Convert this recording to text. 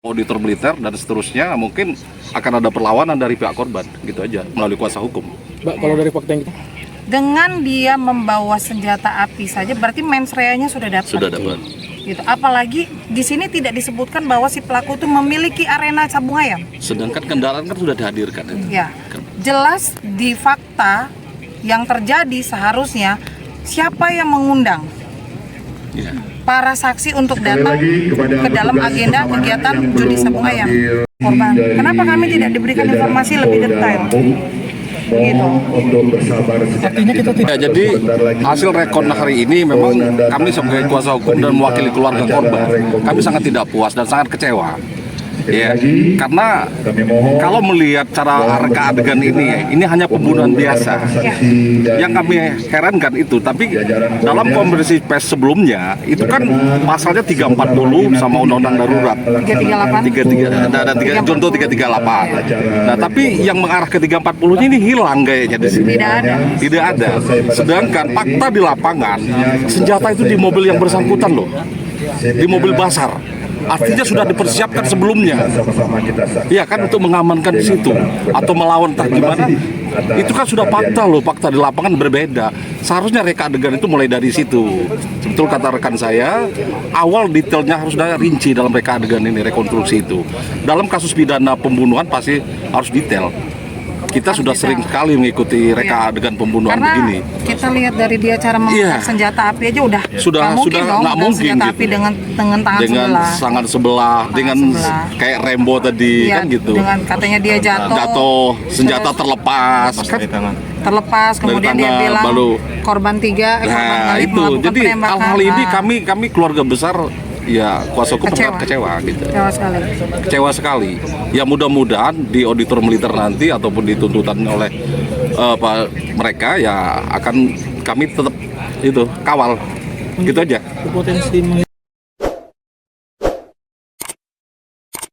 auditor militer dan seterusnya, mungkin akan ada perlawanan dari pihak korban, gitu aja, melalui kuasa hukum. Mbak, kalau dari fakta yang kita... Dengan dia membawa senjata api saja, berarti mens rea-nya sudah dapat. Sudah dapat. Gitu. Apalagi di sini tidak disebutkan bahwa si pelaku itu memiliki arena sabung ayam. Sedangkan kendaraan kan sudah dihadirkan. Ya, jelas di fakta yang terjadi seharusnya siapa yang mengundang Ya. para saksi untuk datang ke dalam agenda kegiatan judi sabung ayam korban. Kenapa kami tidak diberikan informasi lebih detail? Gitu. Artinya kita tidak... Ya, jadi hasil rekon hari ini memang kami sebagai kuasa hukum dan mewakili keluarga korban, kami sangat tidak puas dan sangat kecewa. Ya, karena kalau melihat cara reka adegan ini hanya pembunuhan biasa. Yang kami herankan itu, tapi dalam konversi pers sebelumnya itu kan pasalnya 340 sama undang-undang darurat 338. contoh 338. Nah, tapi yang mengarah ke 340 ini hilang kayaknya di sini. Tidak ada. Sedangkan fakta di lapangan, senjata itu di mobil yang bersangkutan loh. Di mobil basar. Artinya sudah dipersiapkan sebelumnya. Ya kan, untuk mengamankan di situ atau melawan entah gimana. Itu kan sudah fakta loh, fakta di lapangan berbeda. Seharusnya reka adegan itu mulai dari situ. Betul kata rekan saya, awal detailnya harus sudah rinci dalam reka adegan ini, rekonstruksi itu. Dalam kasus pidana pembunuhan pasti harus detail. Kita sudah sering sekali mengikuti reka adegan pembunuhan Karena begini. kita lihat dari dia cara mengangkat senjata api aja udah Sudah nggak mungkin senjata gitu. api dengan tangan sebelah. Dengan kayak Rembo tadi Iya, kan gitu. dengan katanya dia jatuh, senjata terlepas kan. terlepas, kemudian dia tangan, bilang baru, korban 3 nah itu melakukan jadi penembakan. hal-hal ini kami keluarga besar ya kuasa hukum sangat kecewa gitu. Kecewa sekali. Ya mudah-mudahan di auditor militer nanti ataupun dituntutan oleh mereka ya akan kami tetap itu kawal gitu aja. Potensi